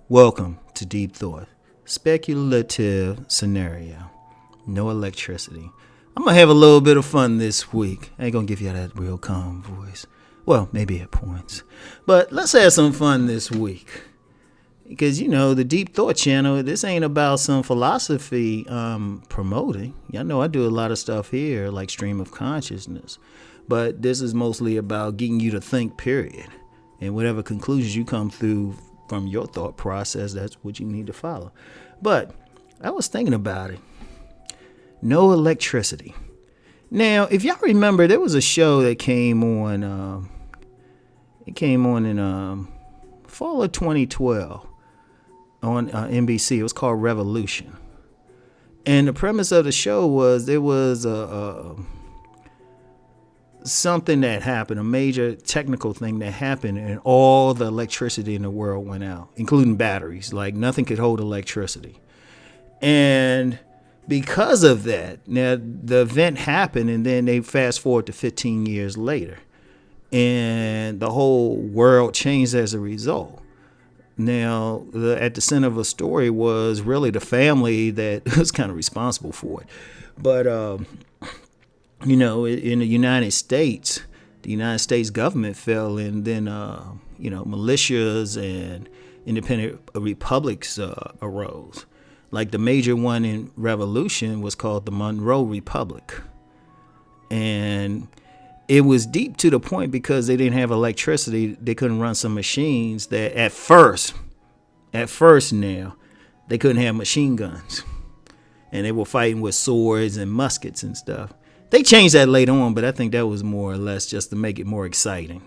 Welcome to Deep Thought. Speculative scenario. No electricity. I'm going to have a little bit of fun this week. I ain't going to give you that real calm voice. Well, maybe at points. But let's have some fun this week. Because, the Deep Thought channel, this ain't about some philosophy promoting. Y'all know I do a lot of stuff here, like stream of consciousness. But this is mostly about getting you to think, period. And whatever conclusions you come through from your thought process, that's what you need to follow. But I was thinking about it. No electricity. Now, if y'all remember, there was a show that came on. It came on in fall of 2012 on NBC. It was called Revolution. And the premise of the show was there was something that happened, a major technical thing that happened, and all the electricity in the world went out, including batteries. Like nothing could hold electricity. And because of that, now the event happened, and then they fast forward to 15 years later, and the whole world changed as a result. Now, at the center of the story was really the family that was kind of responsible for it. But in the United States, the United States government fell, and then, militias and independent republics arose. Like the major one in Revolution was called the Monroe Republic. And it was deep to the point because they didn't have electricity. They couldn't run some machines that at first now, they couldn't have machine guns. And they were fighting with swords and muskets and stuff. They changed that later on, but I think that was more or less just to make it more exciting.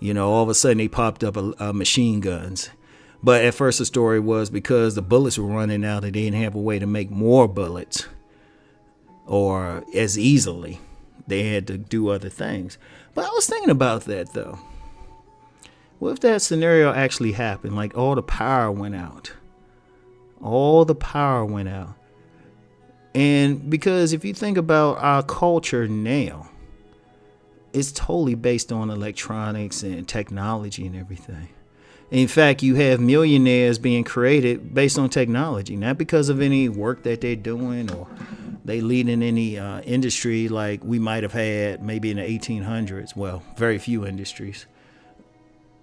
All of a sudden they popped up machine guns. But at first the story was because the bullets were running out and they didn't have a way to make more bullets or as easily. They had to do other things. But I was thinking about that, though. What if that scenario actually happened? Like all the power went out. All the power went out. And because if you think about our culture now, it's totally based on electronics and technology and everything. In fact, you have millionaires being created based on technology, not because of any work that they're doing or they lead in any industry like we might have had maybe in the 1800s. Well, very few industries.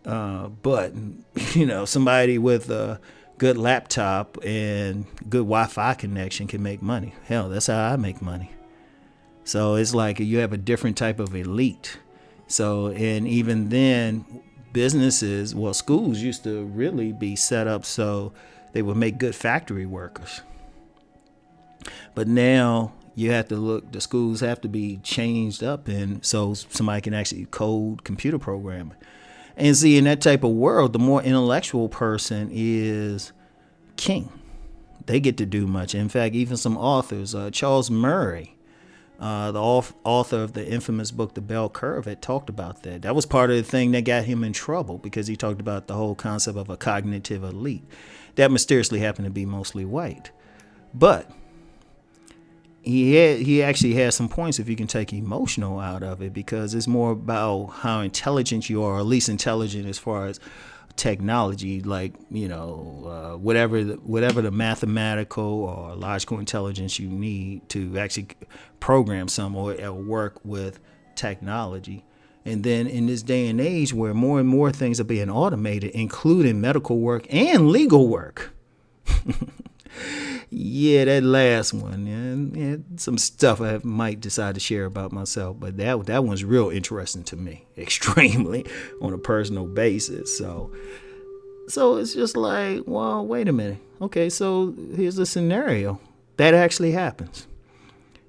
But, somebody with a good laptop and good Wi-Fi connection can make money. Hell, that's how I make money. So it's like you have a different type of elite. So, and even then, businesses, schools used to really be set up so they would make good factory workers. But now you have to look, the schools have to be changed up, and so somebody can actually code computer programming. And see, in that type of world, the more intellectual person is king. They get to do much. In fact, even some authors, Charles Murray, the author of the infamous book, The Bell Curve, had talked about that. That was part of the thing that got him in trouble because he talked about the whole concept of a cognitive elite. That mysteriously happened to be mostly white. But he actually has some points if you can take emotional out of it, because it's more about how intelligent you are, or at least intelligent as far as technology, like, whatever the mathematical or logical intelligence you need to actually program some or work with technology. And then in this day and age where more and more things are being automated, including medical work and legal work. Yeah, that last one, and some stuff I might decide to share about myself, but that one's real interesting to me, extremely, on a personal basis. So it's just like, well, wait a minute. Okay, so here's a scenario that actually happens.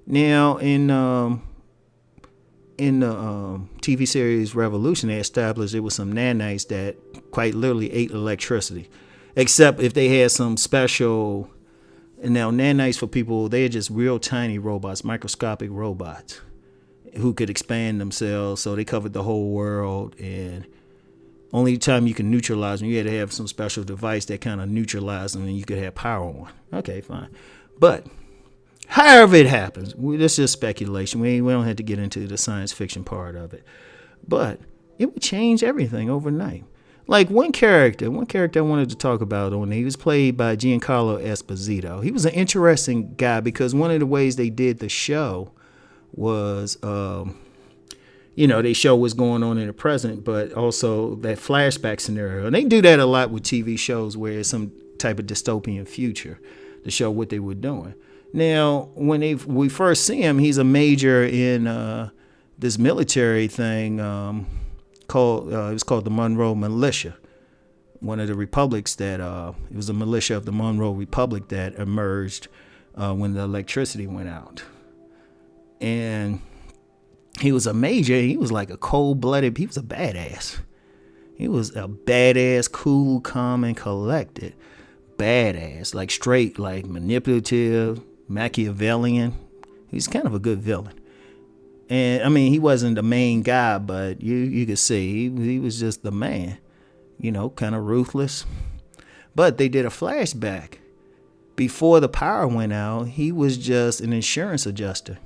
Now, in the TV series Revolution, they established there was some nanites that quite literally ate electricity, except if they had some special. And now nanites, for people, they're just real tiny robots, microscopic robots who could expand themselves. So they covered the whole world, and Only time you can neutralize them, you had to have some special device that kind of neutralized them and you could have power on. Okay, fine. But however it happens, this is speculation. We don't have to get into the science fiction part of it. But it would change everything overnight. Like one character I wanted to talk about on, he was played by Giancarlo Esposito. He was an interesting guy because one of the ways they did the show was, they show what's going on in the present, but also that flashback scenario. And they do that a lot with TV shows where it's some type of dystopian future to show what they were doing. Now, when we first see him, he's a major in this military thing it was called the Monroe Militia. One of the republics that it was a militia of the Monroe Republic that emerged when the electricity went out. And he was a major. He was like a cold-blooded. He was a badass. He was a badass, cool, calm, and collected. Badass, like straight, like manipulative, Machiavellian. He's kind of a good villain. And I mean, he wasn't the main guy, but you could see he was just the man, kind of ruthless. But they did a flashback. Before the power went out, he was just an insurance adjuster.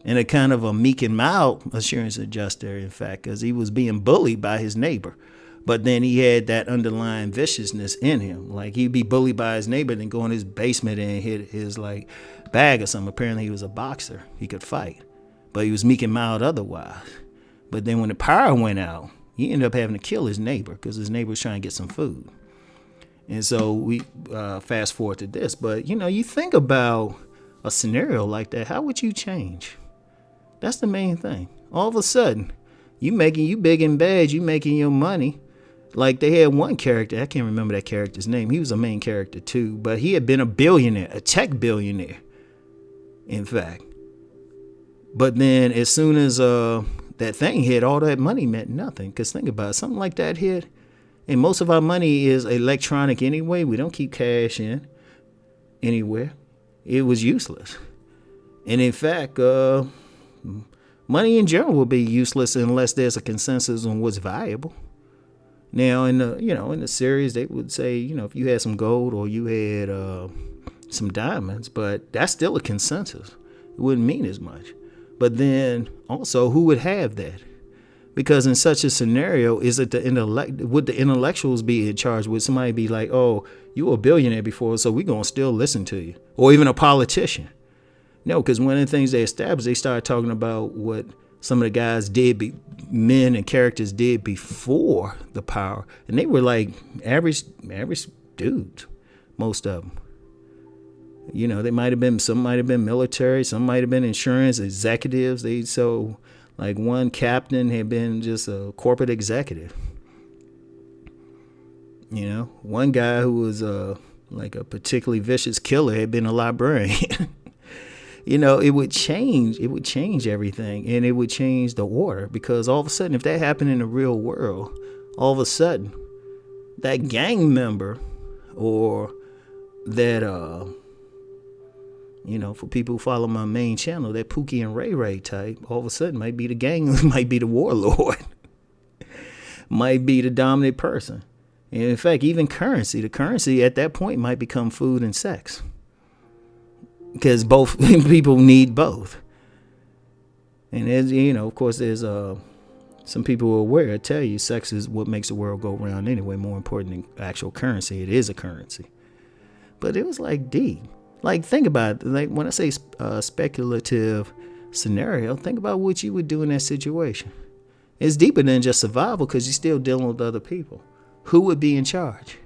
And a kind of a meek and mild insurance adjuster, in fact, because he was being bullied by his neighbor. But then he had that underlying viciousness in him. Like he'd be bullied by his neighbor, then go in his basement and hit his bag or something. Apparently he was a boxer. He could fight. But he was meek and mild otherwise. But then when the power went out, he ended up having to kill his neighbor because his neighbor was trying to get some food. And so we fast forward to this. But, you think about a scenario like that, how would you change? That's the main thing. All of a sudden, you big and bad, you making your money. Like they had one character, I can't remember that character's name. He was a main character too, but he had been a billionaire, a tech billionaire, in fact. But then as soon as that thing hit, all that money meant nothing. Because think about it, something like that hit, and most of our money is electronic anyway. We don't keep cash in anywhere. It was useless. And in fact, money in general will be useless unless there's a consensus on what's valuable. Now, in the series, they would say, if you had some gold or you had some diamonds, but that's still a consensus. It wouldn't mean as much. But then also, who would have that? Because in such a scenario, would the intellectuals be in charge? Would somebody be like, oh, you were a billionaire before, so we're going to still listen to you? Or even a politician? No, because one of the things they established, they started talking about what some of the guys men and characters did before the power. And they were like average dudes, most of them. Some might have been military, some might have been insurance executives. Like one captain had been just a corporate executive. One guy who was like a particularly vicious killer had been a librarian. It would change everything, and it would change the order, because all of a sudden, if that happened in the real world, all of a sudden that gang member or that for people who follow my main channel, that Pookie and Ray Ray type, all of a sudden might be the gang, might be the warlord, might be the dominant person. And in fact, even the currency at that point might become food and sex. Because both people need both. And as of course, there's some people who are aware, tell you sex is what makes the world go round anyway, more important than actual currency. It is a currency. But it was like deep. Like, think about it. Like, when I say speculative scenario, think about what you would do in that situation. It's deeper than just survival, because you're still dealing with other people. Who would be in charge?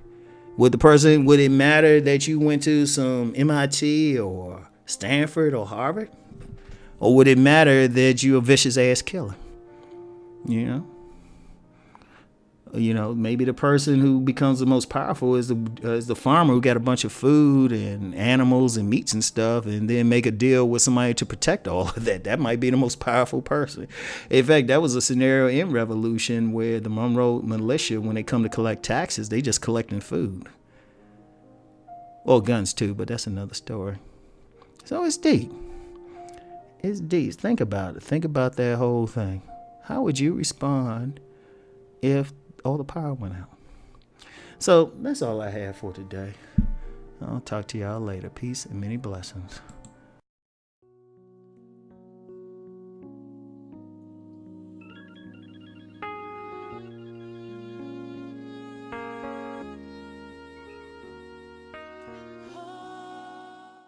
Would it matter that you went to some MIT or Stanford or Harvard? Or would it matter that you're a vicious ass killer? Maybe the person who becomes the most powerful is the farmer who got a bunch of food and animals and meats and stuff, and then make a deal with somebody to protect all of that. That might be the most powerful person. In fact, that was a scenario in Revolution where the Monroe Militia, when they come to collect taxes, they just collecting food. Or guns too, but that's another story. So it's deep. It's deep. Think about it. Think about that whole thing. How would you respond if all the power went out. So that's all I have for today. I'll talk to y'all later. Peace and many blessings.